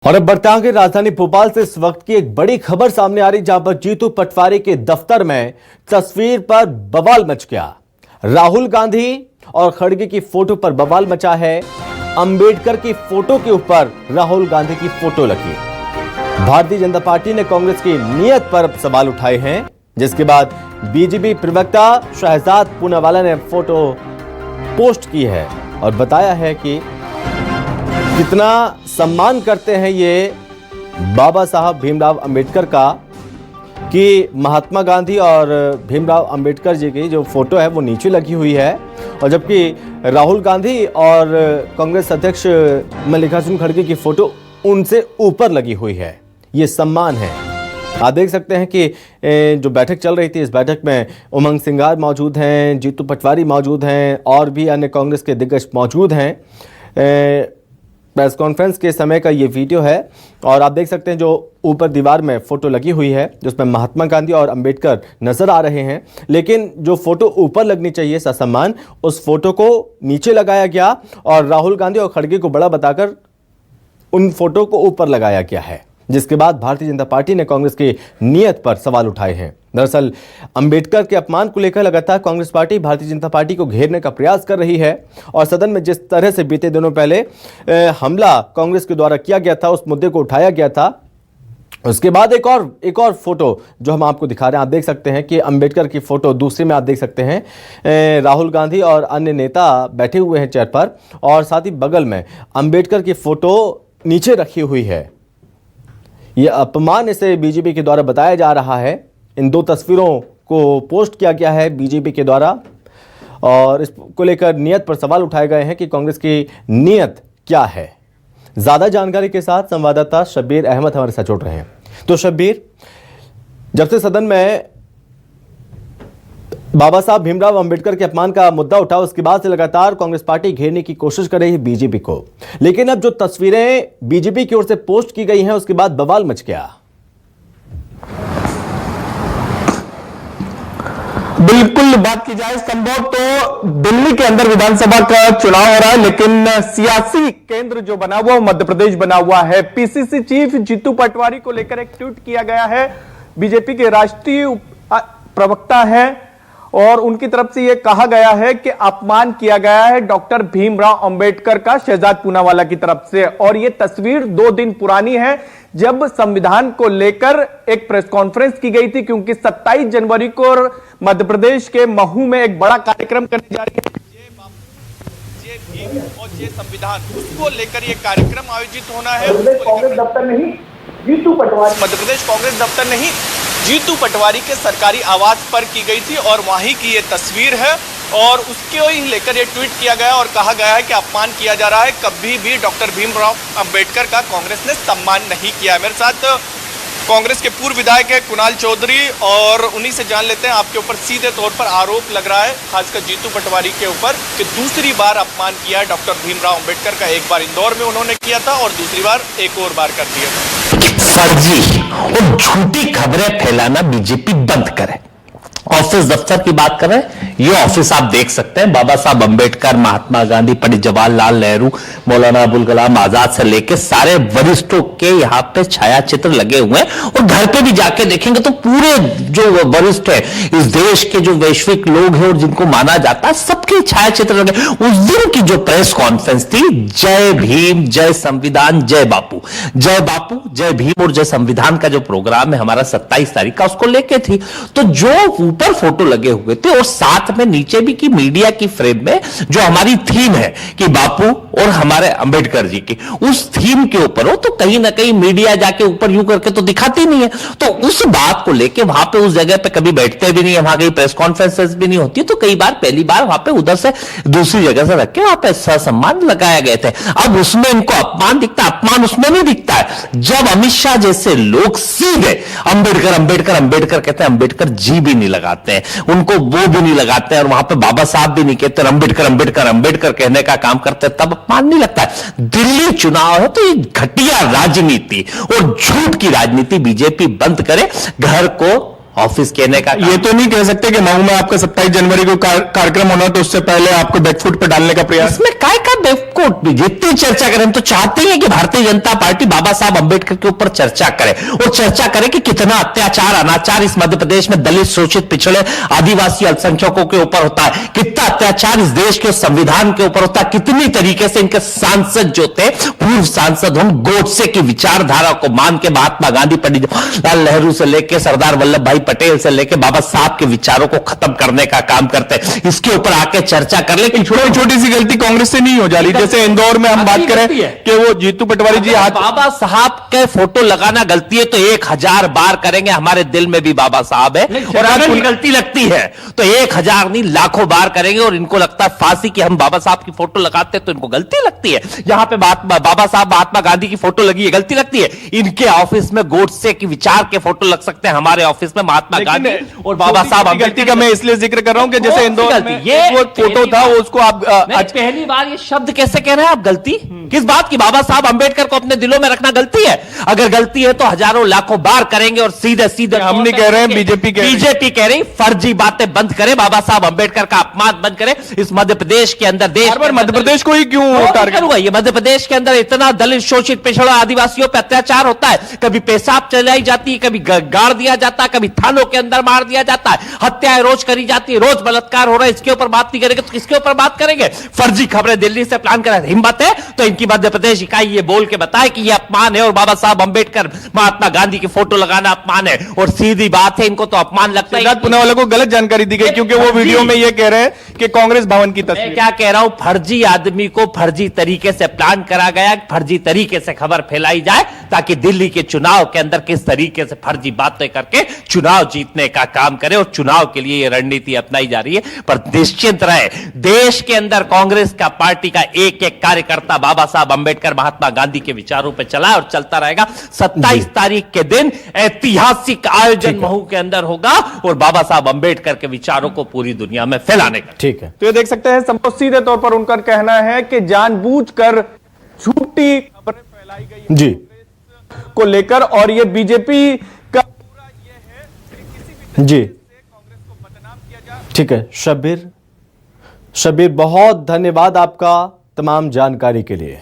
और अब बढ़ते आगे राजधानी भोपाल से इस वक्त की एक बड़ी खबर सामने आ रही, जहां पर जीतू पटवारी के दफ्तर में तस्वीर पर बवाल मच गया। राहुल गांधी और खड़गे की फोटो पर बवाल मचा है। अंबेडकर की फोटो के ऊपर राहुल गांधी की फोटो लगी। भारतीय जनता पार्टी ने कांग्रेस की नीयत पर सवाल उठाए हैं, जिसके बाद बीजेपी प्रवक्ता शहजाद पूनावाला ने फोटो पोस्ट की है और बताया है कि कितना सम्मान करते हैं ये बाबा साहब भीमराव अंबेडकर का, कि महात्मा गांधी और भीमराव अंबेडकर जी की जो फोटो है वो नीचे लगी हुई है, और जबकि राहुल गांधी और कांग्रेस अध्यक्ष मल्लिकार्जुन खड़गे की फोटो उनसे ऊपर लगी हुई है। ये सम्मान है। आप देख सकते हैं कि जो बैठक चल रही थी, इस बैठक में उमंग सिंगार मौजूद हैं, जीतू पटवारी मौजूद हैं और भी अन्य कांग्रेस के दिग्गज मौजूद हैं। प्रेस कॉन्फ्रेंस के समय का ये वीडियो है और आप देख सकते हैं जो ऊपर दीवार में फोटो लगी हुई है, जिसमें महात्मा गांधी और अंबेडकर नजर आ रहे हैं, लेकिन जो फोटो ऊपर लगनी चाहिए ससम्मान, उस फोटो को नीचे लगाया गया और राहुल गांधी और खड़गे को बड़ा बताकर उन फोटो को ऊपर लगाया गया है, जिसके बाद भारतीय जनता पार्टी ने कांग्रेस की नीयत पर सवाल उठाए हैं। दरअसल अंबेडकर के अपमान को लेकर लगातार कांग्रेस पार्टी भारतीय जनता पार्टी को घेरने का प्रयास कर रही है और सदन में जिस तरह से बीते दिनों पहले हमला कांग्रेस के द्वारा किया गया था, उस मुद्दे को उठाया गया था। उसके बाद एक और फोटो जो हम आपको दिखा रहे हैं, आप देख सकते हैं कि अंबेडकर की फोटो दूसरे में आप देख सकते हैं राहुल गांधी और अन्य नेता बैठे हुए हैं चेयर पर, और साथ ही बगल में अंबेडकर की फोटो नीचे रखी हुई है। यह अपमान इसे बीजेपी के द्वारा बताया जा रहा है। इन दो तस्वीरों को पोस्ट किया गया है बीजेपी के द्वारा और इसको लेकर नीयत पर सवाल उठाए गए हैं कि कांग्रेस की नीयत क्या है। ज्यादा जानकारी के साथ संवाददाता शब्बीर अहमद हमारे साथ जुड़ रहे हैं। तो शब्बीर, जब से सदन में बाबा साहब भीमराव अंबेडकर के अपमान का मुद्दा उठा, उसके बाद से लगातार कांग्रेस पार्टी घेरने की कोशिश कर रही है बीजेपी को, लेकिन अब जो तस्वीरें बीजेपी की ओर से पोस्ट की गई हैं, उसके बाद बवाल मच गया। बिल्कुल, बात की जाए संभव तो दिल्ली के अंदर विधानसभा का चुनाव हो रहा है, लेकिन सियासी केंद्र जो बना हुआ मध्य प्रदेश बना हुआ है। पीसीसी चीफ जीतू पटवारी को लेकर एक ट्वीट किया गया है। बीजेपी के राष्ट्रीय प्रवक्ता है और उनकी तरफ से यह कहा गया है कि अपमान किया गया है डॉक्टर भीमराव अंबेडकर का शहजाद पूनावाला की तरफ से। और यह तस्वीर 2 दिन पुरानी है, जब संविधान को लेकर एक प्रेस कॉन्फ्रेंस की गई थी, क्योंकि 27 जनवरी को मध्य प्रदेश के महू में एक बड़ा कार्यक्रम करने जा रही है। जय भीम और जय संविधान, उसको लेकर यह कार्यक्रम आयोजित होना है। कांग्रेस दफ्तर नहीं, जीतू पटवारी, मध्य प्रदेश कांग्रेस दफ्तर नहीं, जीतू पटवारी के सरकारी आवास पर की गई थी और वहीं की ये तस्वीर है और उसके ही लेकर ये ट्वीट किया गया और कहा गया है कि अपमान किया जा रहा है। कभी भी डॉक्टर भीमराव अंबेडकर का कांग्रेस ने सम्मान नहीं किया। मेरे साथ कांग्रेस के पूर्व विधायक है कुणाल चौधरी और उन्हीं से जान लेते हैं, आपके ऊपर सीधे तौर पर आरोप लग रहा है, खासकर जीतू पटवारी के ऊपर, कि दूसरी बार अपमान किया है डॉक्टर भीमराव अंबेडकर का। एक बार इंदौर में उन्होंने किया था और दूसरी बार एक और बार कर दिया। फर्जी और झूठी खबरें फैलाना बीजेपी बंद करे। ऑफिस दफ्तर की बात कर रहे हैं, ये ऑफिस आप देख सकते हैं, बाबा साहब अंबेडकर, महात्मा गांधी, पंडित जवाहरलाल नेहरू, मौलाना अबुल कलाम आजाद से लेकर सारे वरिष्ठों के यहाँ पे छाया चित्र लगे हुए हैं। और घर पे भी जाके देखेंगे तो पूरे जो वरिष्ठ है इस देश के, जो वैश्विक लोग हैं और जिनको माना जाता है, सबके छाया चित्र लगे। उस दिन की जो प्रेस कॉन्फ्रेंस थी, जय भीम, जय संविधान, जय बापू, जय भीम और जय संविधान का जो प्रोग्राम है हमारा 27 तारीख का, उसको लेके थी। तो जो ऊपर फोटो लगे हुए थे और साथ में नीचे भी की मीडिया की फ्रेम में जो हमारी थीम है कि बापू और हमारे अंबेडकर जी की, उस थीम के ऊपर हो, तो कहीं ना कहीं मीडिया जाके ऊपर यूं करके तो दिखाती नहीं है। तो उस बात को लेके वहां पे उस जगह पे कभी बैठते भी नहीं है, वहां कहीं प्रेस कॉन्फ्रेंसेस भी नहीं होती, तो कई बार पहली बार वहां पे उधर से दूसरी जगह से रख के वहां पे सम्मान लगाए गए थे। अब उसमें इनको अपमान दिखता है, अपमान उसमें नहीं दिखता है जब अमित शाह जैसे लोग सीधे अंबेडकर अंबेडकर अंबेडकर कहते हैं, अंबेडकर जी भी नहीं लगाते हैं, उनको वो भी नहीं लगाते हैं और वहां पे बाबा साहब भी नहीं कहते, अंबेडकर अंबेडकर अंबेडकर कहने का काम करते हैं, तब अपमान नहीं लगता है। दिल्ली चुनाव है तो ये घटिया राजनीति और झूठ की राजनीति बीजेपी बंद करे, घर को ऑफिस कहने का ये तो नहीं कह सकते कि मऊ में आपका 27 जनवरी को कार्यक्रम होना, तो उससे पहले आपको बैकफुट पे डालने का प्रयास। इसमें काय का बेवकूफ, जितनी चर्चा करें, हम तो चाहते हैं कि भारतीय जनता पार्टी बाबा साहब अंबेडकर के ऊपर चर्चा करे और चर्चा करे कि कितना अत्याचार अनाचार इस मध्य प्रदेश में दलित शोषित पिछड़े आदिवासी अल्पसंख्यकों के ऊपर होता है, कितना अत्याचार इस देश के संविधान के ऊपर होता है, कितनी तरीके से इनके सांसद जो थे पूर्व सांसद हम गोडसे की विचारधारा को मान के महात्मा गांधी पंडित जवाहरलाल नेहरू से लेकर सरदार वल्लभ भाई पटेल से लेकर बाबा साहब के विचारों को खत्म करने का काम करते हैं। इसके ऊपर आके चर्चा कर ले कि छोटी सी गलती कांग्रेस से नहीं हो जा रही, जैसे इंदौर में हम बात करें कि वो जीतू पटवारी जी हाथ बाबा साहब के फोटो लगाना गलती है तो 1000 बार करेंगे, हमारे दिल में भी बाबा साहब है और अगर ये गलती लगती है तो 1000 नहीं लाखों बार करेंगे और इनको लगता है फांसी की हम बाबा साहब की फोटो लगाते हैं तो इनको गलती लगती है। यहां पे बाबा साहब महात्मा गांधी की फोटो लगी है, गलती लगती है। इनके ऑफिस में गोडसे की विचार के फोटो लग सकते हैं, हमारे ऑफिस में महात्मा गांधी और बाबा साहब गलती का मैं इसलिए जिक्र कर रहा हूं कि जैसे इंदौर में ये वो फोटो था उसको आप आज पहली बार ये शब्द कैसे कह रहे हैं आप, गलती किस बात की? बाबा साहब अंबेडकर को अपने दिलों में रखना गलती है? अगर गलती है तो हजारों लाखों बार करेंगे और सीधे सीधे हम नहीं कह रहे हैं, बीजेपी कह रही फर्जी बातें बंद करे, बाबा साहब अंबेडकर का अपमान बंद करे। इस मध्य प्रदेश के अंदर देश मध्य प्रदेश को ही क्यों टारगेट हुआ? ये मध्य प्रदेश के अंदर इतना दलित शोषित पिछड़ा आदिवासियों पर अत्याचार होता है, कभी पेशाब चलाई जाती है, कभी गाड़ दिया जाता है, कभी थानों के अंदर मार दिया जाता है, हत्याएं रोज करी जाती है, रोज बलात्कार हो रहा है। इसके ऊपर बात नहीं करेंगे तो किसके ऊपर बात करेंगे? फर्जी खबरें दिल्ली से प्लान कर, हिम्मत है तो इनकी मध्य प्रदेश इकाई ये बोल के बताए कि ये अपमान है और बाबा साहब अंबेडकर महात्मा गांधी की फोटो लगाना अपमान है। और सीधी बात है, इनको तो अपमान लगता है। पुनावाला को गलत जानकारी दी गई क्योंकि वो वीडियो में ये कह रहे हैं कि कांग्रेस भवन की तस्वीर। मैं क्या कह रहा हूं, फर्जी आदमी को फर्जी तरीके से प्लान करा गया, फर्जी तरीके से खबर फैलाई जाए ताकि दिल्ली के चुनाव के अंदर किस तरीके से फर्जी बातें करके चुनाव जीतने का काम करे और चुनाव के लिए यह रणनीति अपनाई जा रही है। पर निश्चिंत रहे, देश के अंदर कांग्रेस का पार्टी का एक एक कार्यकर्ता बाबा साहब अंबेडकर महात्मा गांधी के विचारों पर चला और चलता रहेगा। 27 तारीख के दिन ऐतिहासिक आयोजन महू के अंदर होगा और बाबा साहब अंबेडकर के विचारों को पूरी दुनिया में फैलाने का। ठीक है, तो ये देख सकते हैं संभव सीधे तौर पर उनका कहना है कि जानबूझकर झूठी खबरें फैलाई गई जी को लेकर और ये बीजेपी का पूरा ये है कि किसी भी जी कांग्रेस को बदनाम किया जाए। ठीक है शब्बीर, बहुत धन्यवाद आपका तमाम जानकारी के लिए।